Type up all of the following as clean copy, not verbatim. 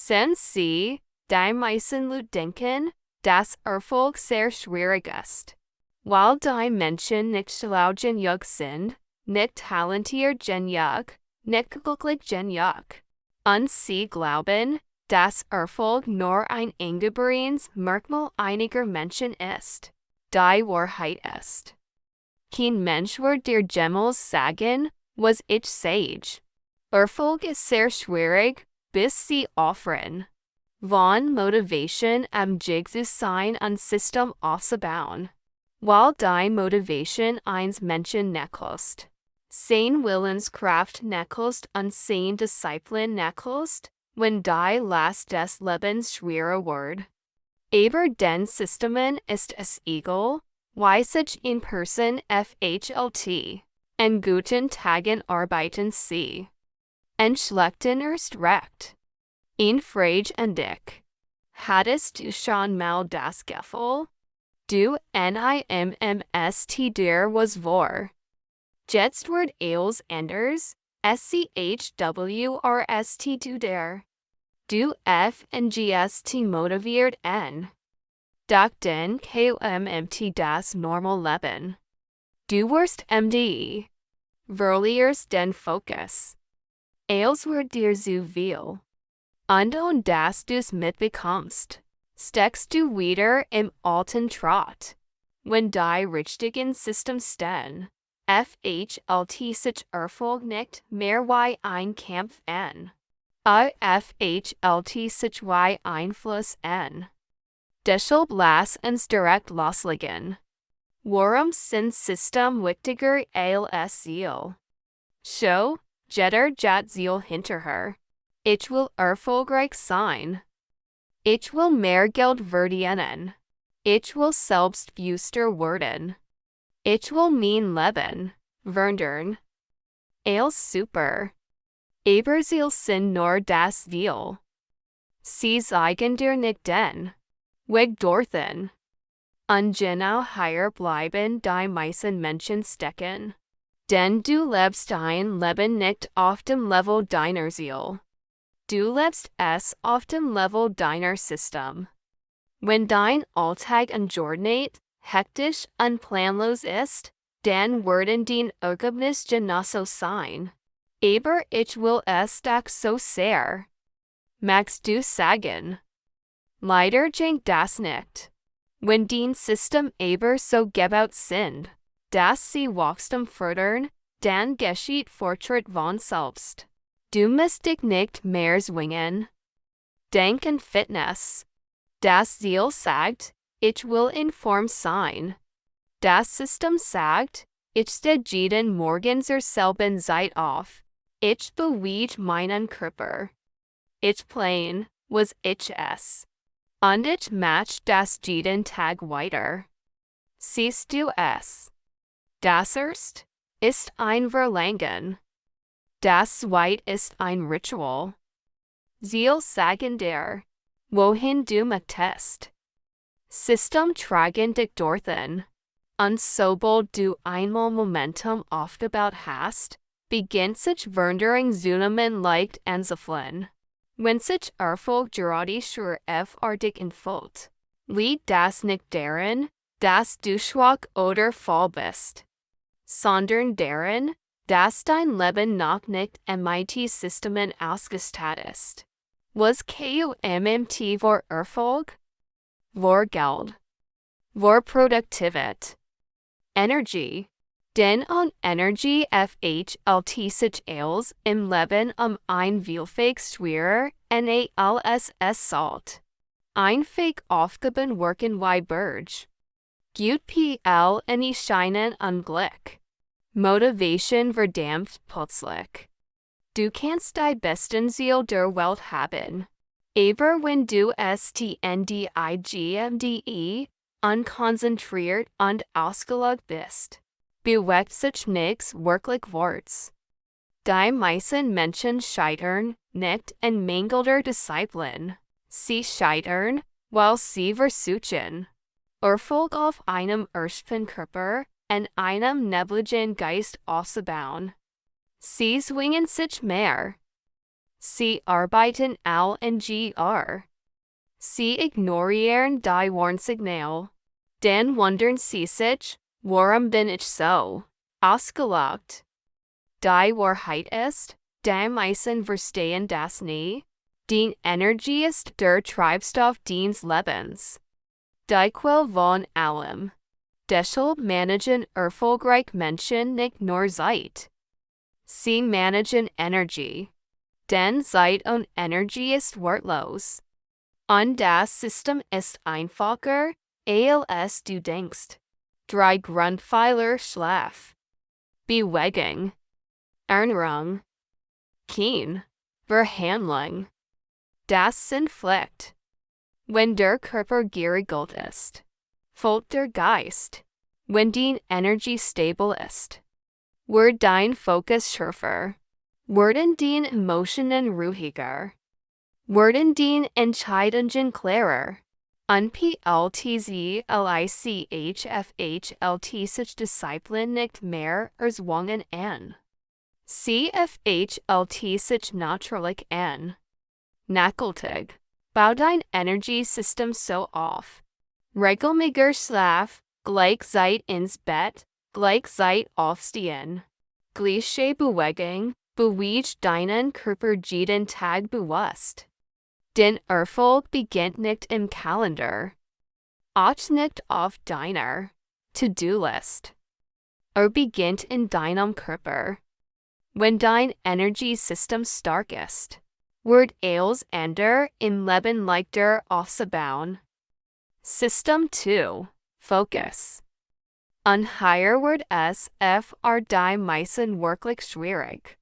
Sen sie, die meisten Leute denken, dass Erfolg sehr schwierig ist. Weil die Menschen nicht schlau genug sind, nicht talentiert genug, nicht glücklich genug. Und sie glauben, dass Erfolg nur ein eingebrienes Merkmal einiger Menschen ist. Die Wahrheit ist. Kein Mensch wird dir jemals sagen, was ich sage. Erfolg ist sehr schwierig, bis sie aufhören. Von Motivation am Jigsaw sein und System aufzubauen. Weil die Motivation eines Menschen nekust. Sein Willenskraft nekust und sein Disziplin nekust, wenn die Last des Lebens schwerer wird. Aber den Systemen ist es egal, wie sich in Person FHLT. En guten Tagen arbeiten sie. En schlechten erst recht. In Frage und dich. Hattest du schon mal das Gefühl? Du nimmst dir was vor. Jetzt wird alles anders, schwrst du der. Du fngst motiviert en. Doch den kommt das normal Leben. Du wirst MDE. Verlierst den Fokus. Alles wird dir zu viel. Und dass du's mitbekommst, steckst du wieder im alten Trott. Wenn die richtigen System stehen, FHLT sich Erfolg nicht mehr wie ein Kampf an. FHLT sich wie Einfluss an. Deshalb lass uns direkt loslegen. Warum sind System wichtiger als Ziel? So, jeder hat Ziel hinterher. Ich will erfolgreich sein. Ich will mehr Geld verdienen. Ich will selbstbewusster werden. Ich will mein Leben verändern. Alles super. Aber Ziel sind nur das Ziel. Sie zeigen dir nicht den Weg dorthin. Und genau hier bleiben die meisten Menschen stecken. Denn du lebst dein Leben nicht auf dem Level deiner Ziel. Du lebst es auf dem Level deiner System. Wenn dein Alltag ungeordnet, hektisch und planlos ist, dann werden die Ergebnisse genauso sein. Aber ich will es doch so sehr. Magst du sagen? Leider geht das nicht. Wenn die System aber so gebaut sind, dass sie Wachstum fördern, dann geschieht Fortschritt von selbst. Du musst dich nicht mehr zwingen. Denk an Fitness. Das Ziel sagt, ich will in Form sein. Das System sagt, ich stehe jeden Morgen zur selben Zeit auf. Ich bewege meinen Körper. Ich plan, was ich esse. Und ich mach das jeden Tag weiter. Siehst du es? Das erst ist ein Verlangen. Das zweit ist ein Ritual. Ziel sagen dir, wohin du möchtest. System tragen dich dorthin. Und sobald du einmal Momentum aufgebaut hast, beginnt sich Veränderung zunehmend leicht anzufühlen. Wenn sich Erfolg gerade schriftartig entfällt, liegt das nicht darin, dass du schwach oder faul bist, sondern darin, dass dein Leben noch nicht mit Systemen ausgestattet ist. Was kommt vor Erfolg? Vor Geld. Vor Produktivität. Energie. Denn an Energie FHLT sich als im Leben ein vielfach schwerer als es sollt. Einfach aufgeben worken wie Berg. Gut PL in scheinen und Glück. Motivation verdampft plötzlich. Du kannst die besten Ziele der Welt haben. Aber wenn du stndigmde unkonzentriert und ausgelaugt bist, bewegt sich nichts wirklich Worts. Die meisten Menschen scheitern nicht in mangelnder Disziplin. Sie scheitern, weil sie versuchen, Erfolg auf einem ersten Körper und einem nebligen Geist auszubauen. Sie zwingen sich mehr. Sie arbeiten LNGR. Sie ignorieren die Warnsignal. Den wundern sie sich, warum bin ich so ausgelaugt? Die Wahrheit ist, die meisten verstehen das nie. Die Energie ist der Treibstoff des Lebens. Die Quelle von allem. Deshalb managen erfolgreich Menschen nicht nur Zeit. Sie managen Energie. Denn Zeit und Energie ist wertlos. Und das System ist einfacher, als du denkst. Drei Grundpfeiler Schlaf. Bewegung. Ernährung. Kein. Verhandlung. Das sind Pflicht. Wenn der Körper geregelt ist, folgt der Geist. Wenn die Energie stabil ist, wird dein Fokus schärfer. Werden die Emotionen ruhiger. Werden die Entscheidungen klarer. Unpltzlichfhlt sich Disziplin nicht mehr erzwungen an. CFHLT sich natürlich an. Nachhaltig. Bau dein Energiesystem so auf. Regelmäßiger Schlaf, gleich Zeit ins Bett, gleich Zeit aufstehen. Gleiche Bewegung, bewegt deinen Körper jeden Tag bewusst. Den Erfolg beginnt nicht im Kalender. Auch nicht auf deiner To-Do-List. Beginnt in deinem Körper. Wenn dein Energiesystem stark ist, wird alles andere im Leben leichter aufzubauen. System 2. Focus. Hier wird es die meisten wirklich schwierig.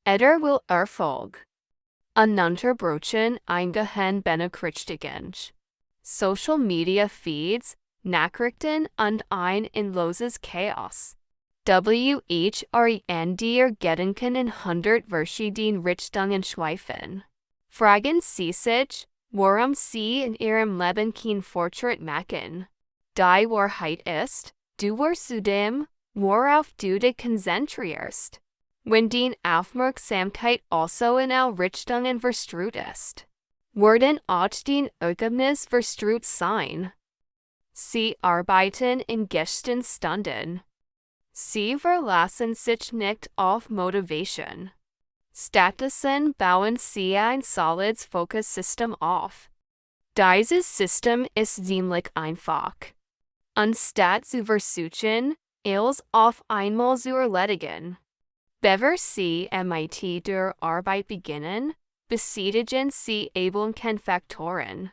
Will Erfolg. Ununterbrochen eingehen benachrichtigen. Social Media Feeds, Nachrichten und ein endloses Chaos. Der Gedanken in 100 verschiedenen Richtungen schweifen. Fragen Sie sich, warum Sie in Ihrem Leben keinen Fortschritt machen. Die Wahrheit ist, du wirst zu dem, worauf du dich konzentrierst. Wenn die Aufmerksamkeit also in alle Richtungen verstreut ist, werden auch die Ergebnisse verstreut sein. Sie arbeiten in gesten Stunden. Sie verlassen sich nicht auf Motivation. Stattdessen bauen Sie ein solides Fokus-System auf. Dieses System ist ziemlich einfach. Anstatt zu versuchen, es auf einmal zu erledigen. Bevor Sie mit der Arbeit beginnen, beseitigen Sie eben keine Faktoren.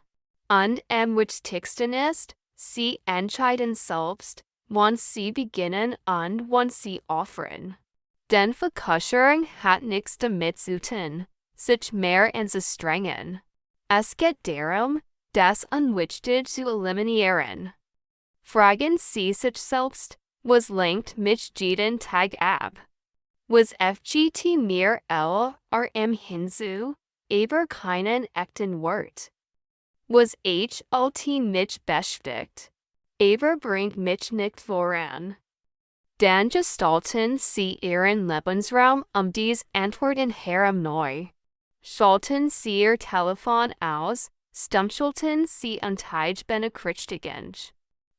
Und am wichtigsten ist, Sie entscheiden selbst, wann Sie beginnen und wann Sie aufhören. Denn Fokussierung hat nichts damit zu tun, sich mehr anzustrengen. Es geht darum, das Unwichtige zu eliminieren. Fragen Sie sich selbst, was lenkt mich jeden Tag ab? Was FGT mir hinzu, aber keinen echten Wert? Was HLT mich beschäftigt, aber bringt mich nicht voran? Dann gestalten Sie Ihren Lebensraum dies Antworten herum neu. Schalten Sie Ihr Telefon aus, stummschalten Sie Benachrichtigungen.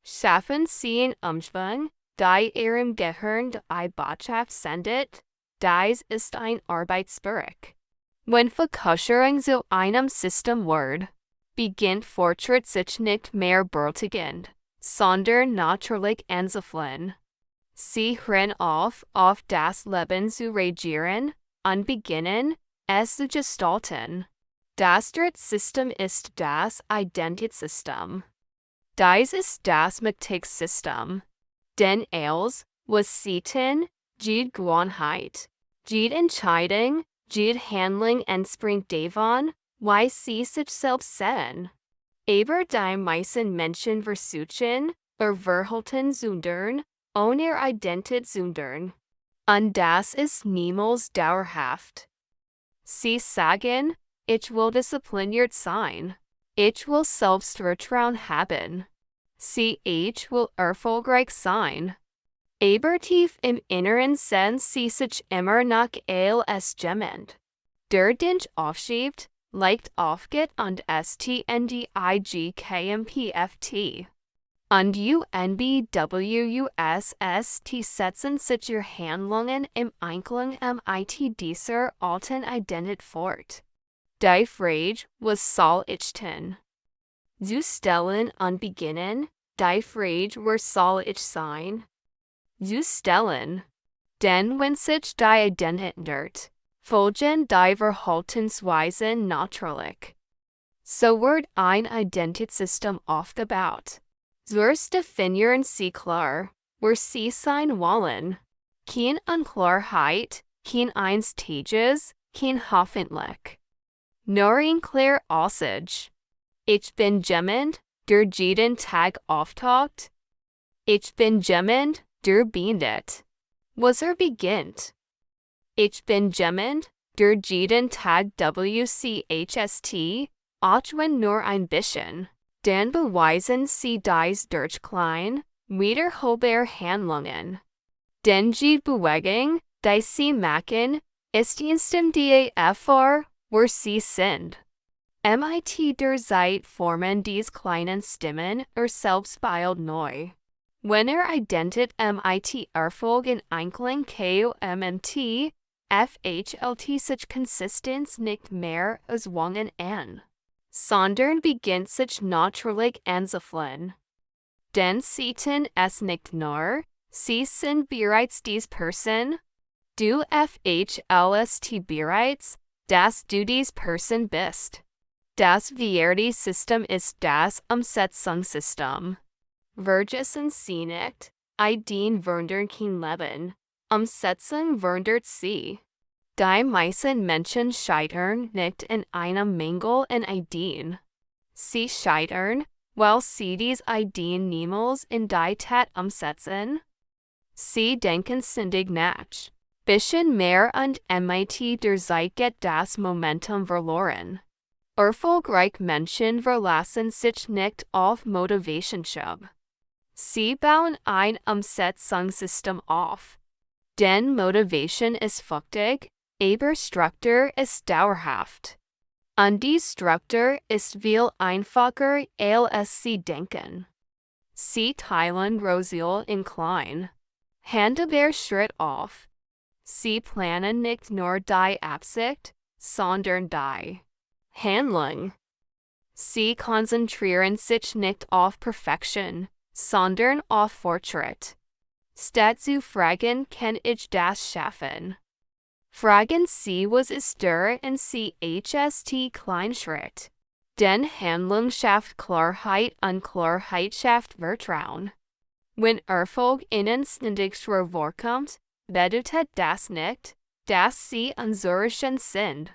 Schaffen Sie einen Umschwung, die Ihrem Gehirn die Botschaft sendet, dies ist ein Arbeitsspirit. Wenn Fokussierung zu einem System wird, beginnt Fortschritt sich nicht mehr betätigend, sondern natürlich anzufallen. Sie hören auf das Leben zu regieren und beginnen, es zu gestalten. Das dritte System ist das Identitätssystem. Dies ist das System. Denn es, was Sie tun, jede Gewohnheit, jede Entscheidung, jede Handlung entspringt davon, wie Sie sich selbst sehen. Aber die meisten Menschen versuchen, Verhalten zu ändern, ohne ihre Identität zu ändern. Und das ist niemals dauerhaft. Sie sagen, ich will diszipliniert sein. Ich will Selbstvertrauen haben. Ich will erfolgreich sein. Aber tief im Inneren sehen Sie sich immer noch als jemand, der Dinge aufschiebt, liegt aufgeht und stndigkmpft. Und unbwusst setzen sich ihre Handlungen im Einklang mit dieser alten Identität fort. Die Frage, was soll ich tun? Zu stellen und beginnen, die Frage, wer soll ich sein? Zu stellen. Denn wenn sich die Identität ändert, folgen die Verhaltensweisen natürlich. So wird ein Identitätssystem aufgebaut. Zuerst definieren Sie klar, wer Sie sein wollen. Kein Unklarheit, kein Einstages, kein hoffentlich. Nur ein klar Aussage. Ich bin jemand, der jeden Tag auftaucht. Ich bin jemand, der beendet, was beginnt. Ich bin jemand, der jeden Tag wchst, auch wenn nur ein bisschen. Dann beweisen Sie dies durch klein, wiederholbare Handlungen. Denn die Bewegung, die Sie machen, ist instant die Erfolg, wer Sie sind. Mit der Zeit formen diese kleinen Stimmen ihr Selbstbild neu. Wenn Identität mit Erfolg in Einklang kommt, fhlt sich Konsistenz nicht mehr als Wangen an, sondern beginnt sich natürlich anzufühlen. Denn Sie tun es nicht nur, Sie sind bereits diese Person. Du FHLST bereits, dass du diese Person bist. Das System ist das Umsetzungssystem. Vergessen Sie nicht, Ideen wandern kein Leben, Umsetzung wandert sie. Die meisten Menschen scheitern nicht in einem Mangel an Ideen. Sie scheitern, weil sie diese Ideen niemals in die Tat umsetzen. Sie denken ständig nach. Bisschen mehr und mit der Zeit geht das Momentum verloren. Erfolgreich Menschen verlassen sich nicht auf Motivationsschub. Sie bauen ein Umsetzungssystem auf. Denn Motivation ist flüchtig, aber Struktur ist dauerhaft. Und die Struktur ist viel einfacher, als Sie denken. Sie teilen Rosel in klein. Handelbar Schritt auf. Sie planen nicht nur die Absicht, sondern die Handlung. Sie konzentrieren sich nicht auf Perfektion, sondern auf Fortschritt. Statt zu fragen, kann ich das schaffen? Fragen Sie, was ist der CHST Kleinschritt? Denn Handlung schafft Klarheit und Klarheit schafft Vertrauen. Wenn Erfolg Ihnen ständig schwer vorkommt, bedeutet das nicht, dass Sie unzureichend sind.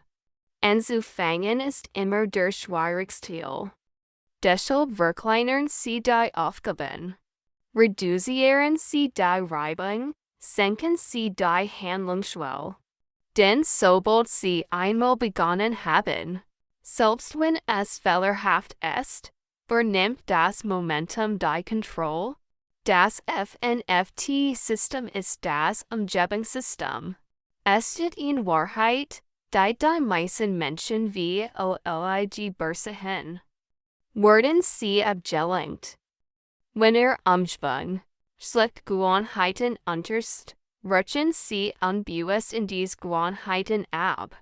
Anzufangen ist immer der schwierigste. Deshalb verkleinern Sie die Aufgaben. Reduzieren Sie die Reibung, senken Sie die Handlungsschwelle. Denn sobald Sie einmal begonnen haben, selbst wenn es fehlerhaft ist, übernimmt das Momentum die Kontrolle. Das FNFT-System ist das Umgebungssystem. Es steht in Wahrheit, die meisten Menschen wie OLIG Börse werden Sie abgelenkt. Wenn Umschwung, schlecht Gewohnheiten unterst, rutschen Sie unbewusst in diese Gewohnheiten ab.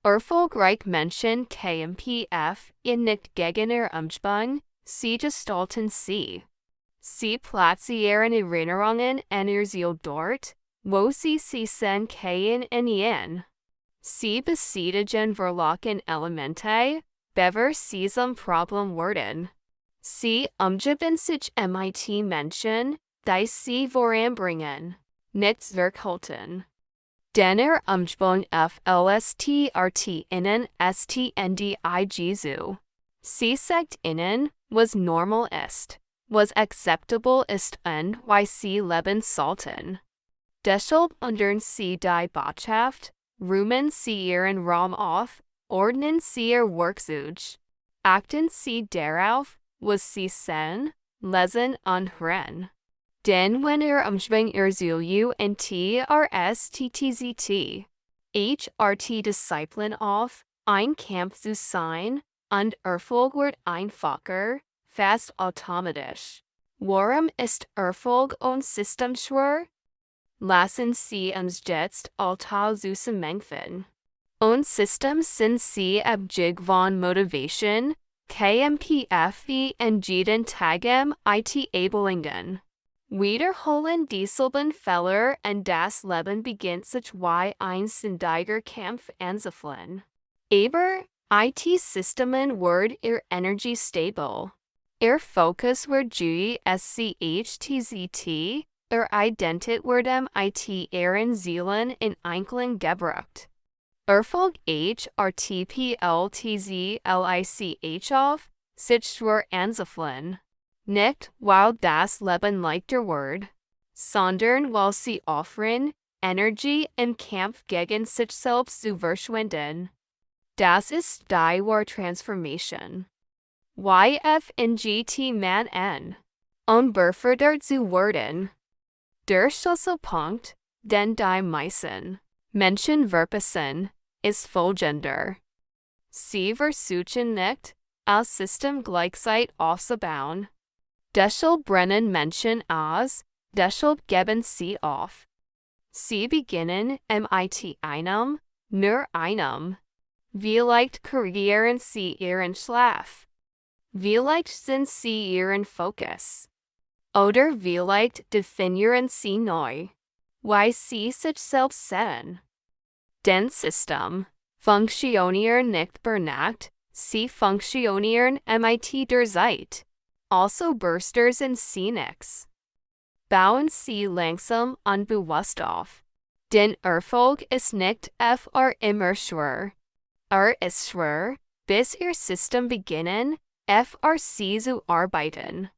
Erfolgreich Menschen KMPF nicht gegen Umschwung, sie gestalten sie. Sie platzieren Erinnerungen an ihr Ziel dort, wo sie sehen können in ihnen. Sie beseitigen verlockende Elemente, bever sie zum Problem werden. Sie umgeben sich mit Menschen, die sie voranbringen, nicht zurückhalten. Denn Umschwung FLSTRT innen stndig. Sie sagt ihnen, was normal ist, was akzeptabel ist und wie sie leben sollten. Deshalb ändern sie die Botschaft, räumen sie ihren Raum auf, ordnen sie ihr Werkzeug, achten sie darauf, was sie sehen, lesen und hören. Denn wenn Umschwung Ziel UNTRSTTZT, HRT Disziplin auf, ein Kampf zu sein, und Erfolg wird einfacher, fast automatisch. Warum ist Erfolg und System schwer? Lassen Sie uns jetzt alltag zusammenfassen. Und System sind Sie abhängig von Motivation, KMPFV und jeden Tagem IT-Abelingen. Wiederholen dieselben Fehler und das Leben beginnt sich wie ein ständiger Kampf anzufühlen. Aber IT-Systemen wird Ihr Energie stabil. Ihr Fokus wird GSCHTZT, Ihr Identität wird Ihren Zielen in Einklang gebracht. Erfolg HRTPLTZLICH auf, sich schwer anzufühlen. Nicht, weil das Leben leichter wird, sondern weil Sie offern, Energie im Kampf gegen sich selbst zu verschwenden. Das ist die wahre Transformation. YFNGT man N. Unbefördert zu werden. Der Schlüsselpunkt, den die meisten Menschen verpassen, ist folgender. Sie versuchen nicht, als System gleichzeitig aufzubauen. Deshalb brennen Menschen aus, deshalb geben sie auf. Sie beginnen mit einem, nur einem. Vielleicht korrigieren Sie Ihren Schlaf. Vielleicht sind Sie Ihren Fokus. Oder vielleicht definieren Sie neu, wie Sie sich selbst sehen. Den System funktionieren nicht per Nacht, sie funktionieren mit der Zeit. Also Bursters in Scenics. Bauen Sie langsam und bewusst auf. Den Erfolg ist nicht immer schwer. Ist schwer, bis Ihr System beginnen, Sie zu arbeiten.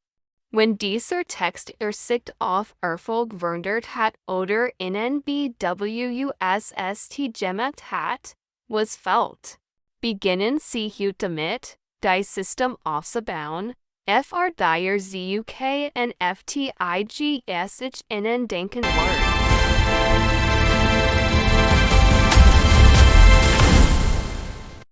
Wenn dieser Text Ihr Sicht auf Erfolg verändert hat oder Ihnen BWUSST gemacht hat, was fehlt? Beginnen Sie heute damit, die System aufzubauen, dir ZUK und FTIGSH Ihnen denken wird.